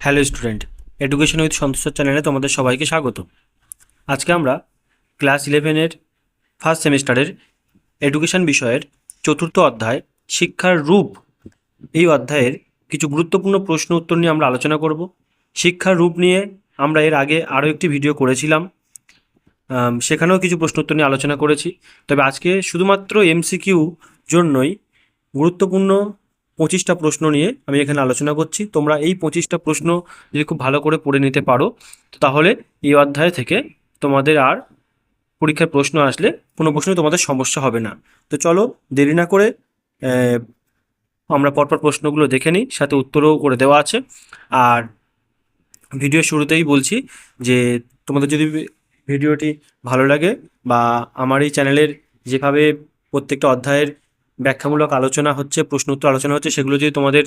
Hello student, education with সন্তোষ চ্যানেলে তোমাদের সবাইকে স্বাগত। আজকে আমরা ক্লাস 11-এর ফার্স্ট সেমিস্টারের এডুকেশন বিষয়ের চতুর্থ অধ্যায় শিক্ষার রূপ, এই অধ্যায়ের কিছু গুরুত্বপূর্ণ প্রশ্ন উত্তর নিয়ে আমরা আলোচনা করব। শিক্ষার রূপ নিয়ে আমরা এর আগে আরও একটি ভিডিও করেছিলাম, সেখানেও কিছু প্রশ্ন উত্তর নিয়ে আলোচনা করেছি। তবে আজকে শুধুমাত্র এমসিকিউ জন্যই গুরুত্বপূর্ণ 25টা প্রশ্ন নিয়ে আমি এখানে আলোচনা করছি। তোমরা এই 25টা প্রশ্ন যদি খুব ভালো করে পড়ে নিতে পারো, তো তাহলে এই অধ্যায় থেকে তোমাদের আর পরীক্ষার প্রশ্ন আসলে কোনো প্রশ্নই তোমাদের সমস্যা হবে না। তো চলো দেরি না করে আমরা পরপর প্রশ্নগুলো দেখে নিই, সাথে উত্তরও করে দেওয়া আছে। আর ভিডিও শুরুতেই বলছি যে তোমাদের যদি ভিডিওটি ভালো লাগে বা আমার এই চ্যানেলের যেভাবে প্রত্যেকটা অধ্যায়ের ব্যাখ্যামূলক আলোচনা হচ্ছে, প্রশ্ন উত্তর আলোচনা হচ্ছে, সেগুলো যদি তোমাদের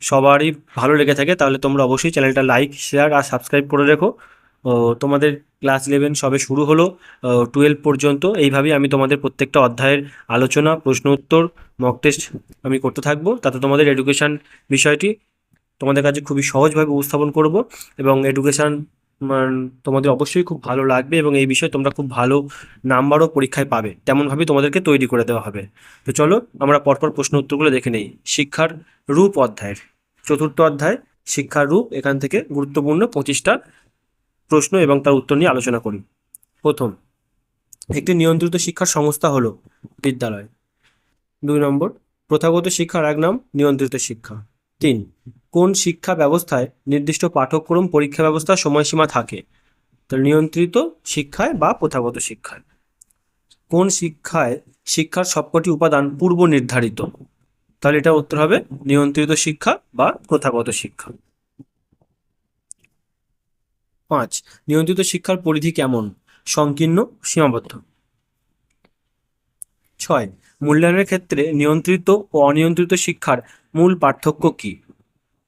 সবারই ভালো লেগে থাকে, তাহলে তোমরা অবশ্যই চ্যানেলটা লাইক, শেয়ার আর সাবস্ক্রাইব করে রেখো। তোমাদের ক্লাস 11 সবে শুরু হলো, 12 পর্যন্ত এইভাবেই আমি তোমাদের প্রত্যেকটা অধ্যায়ের আলোচনা, প্রশ্ন উত্তর, মক টেস্ট আমি করতে থাকবো। তাতে তোমাদের এডুকেশান বিষয়টি তোমাদের কাছে খুবই সহজভাবে উপস্থাপন করব এবং এডুকেশান তোমাদের অবশ্যই খুব ভালো লাগবে এবং এই বিষয়ে তোমরা খুব ভালো নাম্বারও পরীক্ষায় পাবে, তেমনভাবেই তোমাদেরকে তৈরি করে দেওয়া হবে। তো চলো আমরা পরপর প্রশ্ন উত্তরগুলো দেখে নেই। শিক্ষার রূপ অধ্যায়ের চতুর্থ অধ্যায় শিক্ষার রূপ, এখান থেকে গুরুত্বপূর্ণ 25টা প্রশ্ন এবং তার উত্তর নিয়ে আলোচনা করি। প্রথম, একটি নিয়ন্ত্রিত শিক্ষার সংস্থা হলো বিদ্যালয়। 2 নম্বর, প্রথাগত শিক্ষার এক নাম নিয়ন্ত্রিত শিক্ষা। 3, কোন শিক্ষা ব্যবস্থায় নির্দিষ্ট পাঠ্যক্রম, পরীক্ষা ব্যবস্থা, সময়সীমা থাকে? তো নিয়ন্ত্রিত শিক্ষায় বা প্রথাগত শিক্ষায়। কোন শিক্ষার সবকটি উপাদান পূর্ব নির্ধারিত? তাহলে এটা উত্তর হবে নিয়ন্ত্রিত শিক্ষা বা প্রথাগত শিক্ষা। 5, নিয়ন্ত্রিত শিক্ষার পরিধি কেমন? সংকীর্ণ, সীমাবদ্ধ। 6, মূল্যায়নের ক্ষেত্রে নিয়ন্ত্রিত ও অনিয়ন্ত্রিত শিক্ষার মূল পার্থক্য কী?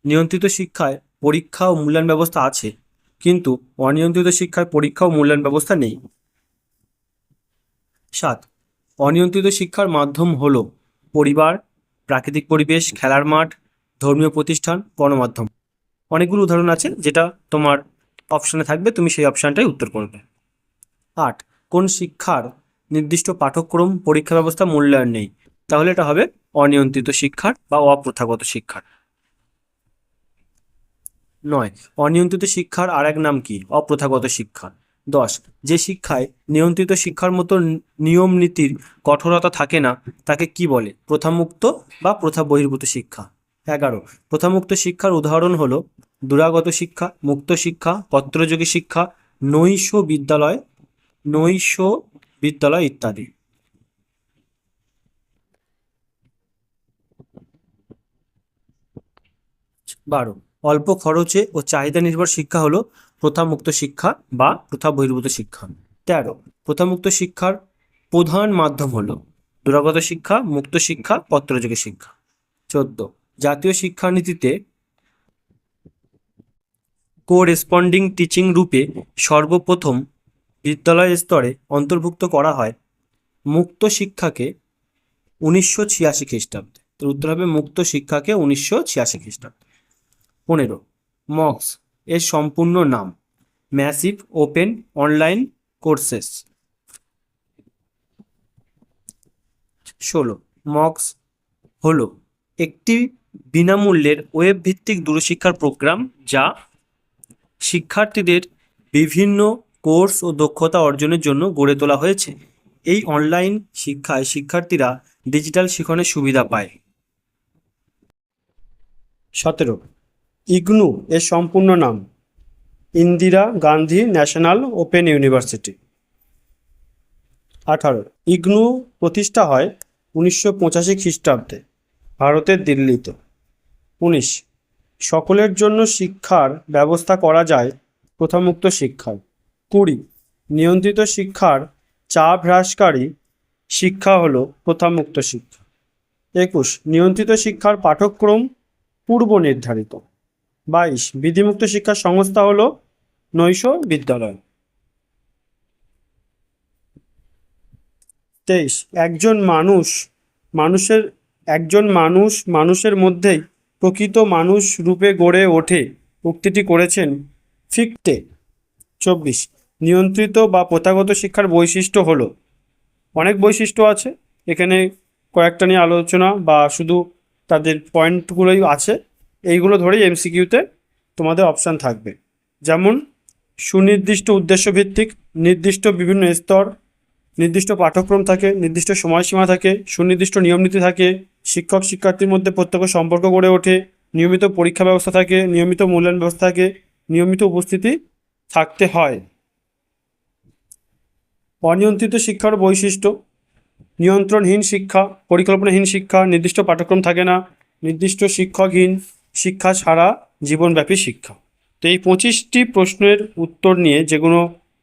নিয়ন্ত্রিত শিক্ষায় পরীক্ষা ও মূল্যায়ন ব্যবস্থা আছে, কিন্তু অনিয়ন্ত্রিত শিক্ষায় পরীক্ষা ও মূল্যায়ন ব্যবস্থা নেই। 7, অনিয়ন্ত্রিত শিক্ষার মাধ্যম হলো পরিবার, প্রাকৃতিক পরিবেশ, খেলার মাঠ, ধর্মীয় প্রতিষ্ঠান, গণমাধ্যম। অনেকগুলো উদাহরণ আছে, যেটা তোমার অপশানে থাকবে, তুমি সেই অপশানটাই উত্তর করবে। 8, কোন শিক্ষার নির্দিষ্ট পাঠ্যক্রম, পরীক্ষা ব্যবস্থা, মূল্যায়ন নেই? তাহলে এটা হবে অনিয়ন্ত্রিত শিক্ষার বা অপ্রথাগত শিক্ষার। 9, অনিয়ন্ত্রিত শিক্ষার আর এক নাম কি? অপ্রথাগত শিক্ষা। 10, যে শিক্ষায় নিয়ন্ত্রিত শিক্ষার মতো নিয়ম নীতির কঠোরতা থাকে না, তাকে কি বলে? প্রথামুক্ত বা প্রথা বহির্ভূত শিক্ষা। 11, প্রথামুক্ত শিক্ষার উদাহরণ হলো দূরাগত শিক্ষা, মুক্ত শিক্ষা, পত্রযোগী শিক্ষা, নৈশ বিদ্যালয় ইত্যাদি। 12, অল্প খরচে ও চাহিদা নির্ভর শিক্ষা হলো প্রথামুক্ত শিক্ষা বা প্রথা বহির্ভূত শিক্ষা। 13, প্রথামুক্ত শিক্ষার প্রধান মাধ্যম হলো দূরাগত শিক্ষা, মুক্ত শিক্ষা, পত্রযোগী শিক্ষা। 14, জাতীয় শিক্ষানীতিতে কোরেসপন্ডিং টিচিং রূপে সর্বপ্রথম বিদ্যালয় স্তরে অন্তর্ভুক্ত করা হয় মুক্ত শিক্ষাকে 1986 খ্রিস্টাব্দে। তো উত্তর হবে মুক্ত শিক্ষাকে 1986 খ্রিস্টাব্দে। 15, মক্স এর সম্পূর্ণ নাম? Massive open online courses. 16, Mox হলো একটি বিনামূল্যের ওয়েব ভিত্তিক দূরশিক্ষার প্রোগ্রাম যা শিক্ষার্থীদের বিভিন্ন কোর্স ও দক্ষতা অর্জনের জন্য গড়ে তোলা হয়েছে। এই অনলাইন শিক্ষায় শিক্ষার্থীরা ডিজিটাল শিখনের সুবিধা পায়। 17, ইগনু এর সম্পূর্ণ নাম? Indira Gandhi national open university. 18, IGNOU প্রতিষ্ঠা হয় 1985 খ্রিস্টাব্দে ভারতের দিল্লিতে। 19, সকলের জন্য শিক্ষার ব্যবস্থা করা যায় প্রথামুক্ত শিক্ষায়। 20, নিয়ন্ত্রিত শিক্ষার চাপ হ্রাসকারী শিক্ষা হলো প্রথামুক্ত শিক্ষা। 21, নিয়ন্ত্রিত শিক্ষার পাঠ্যক্রম পূর্ব নির্ধারিত। 22, বিধিমুক্ত শিক্ষার সংস্থা হলো নৈশ বিদ্যালয়। 23, একজন মানুষের মধ্যেই প্রকৃত মানুষ রূপে গড়ে ওঠে উক্তিটি করেছেন ফিক্টে। 24, নিয়ন্ত্রিত বা প্রথাগত শিক্ষার বৈশিষ্ট্য হলো, অনেক বৈশিষ্ট্য আছে, এখানে কয়েকটা নিয়ে আলোচনা বা শুধু তাদের পয়েন্টগুলোই আছে, এইগুলো ধরেই এমসিকিউতে তোমাদের অপশান থাকবে। যেমন সুনির্দিষ্ট উদ্দেশ্যভিত্তিক, নির্দিষ্ট বিভিন্ন স্তর, নির্দিষ্ট পাঠ্যক্রম থাকে, নির্দিষ্ট সময়সীমা থাকে, সুনির্দিষ্ট নিয়মনীতি থাকে, শিক্ষক শিক্ষার্থীর মধ্যে প্রত্যক্ষ সম্পর্ক গড়ে ওঠে, নিয়মিত পরীক্ষা ব্যবস্থা থাকে, নিয়মিত মূল্যায়ন ব্যবস্থা থাকে, নিয়মিত উপস্থিতি থাকতে হয়। অনিয়ন্ত্রিত শিক্ষার বৈশিষ্ট্য, নিয়ন্ত্রণহীন শিক্ষা, পরিকল্পনাহীন শিক্ষা, নির্দিষ্ট পাঠ্যক্রম থাকে না, নির্দিষ্ট শিক্ষকহীন শিক্ষা ছাড়া জীবনব্যাপী শিক্ষা। তো এই 25টি প্রশ্নের উত্তর নিয়ে যেগুলো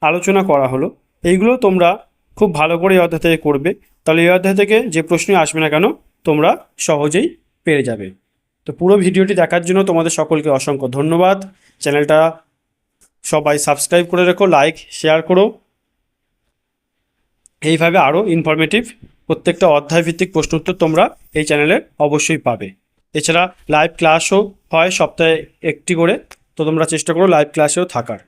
আলোচনা করা হলো, এইগুলো তোমরা খুব ভালো করে এই অধ্যায় থেকে করবে, তাহলে এই অধ্যায় থেকে যে প্রশ্নই আসবে না কেন তোমরা সহজেই পেরে যাবে। তো পুরো ভিডিওটি দেখার জন্য তোমাদের সকলকে অসংখ্য ধন্যবাদ। চ্যানেলটা সবাই সাবস্ক্রাইব করে রেখো, লাইক শেয়ার করো। এইভাবে আরও ইনফরমেটিভ প্রত্যেকটা অধ্যায় ভিত্তিক প্রশ্ন উত্তর তোমরা এই চ্যানেলে অবশ্যই পাবে। এছাড়া লাইভ ক্লাসও হয় সপ্তাহে একটি করে, তো তোমরা চেষ্টা করো লাইভ ক্লাসেও থাকার।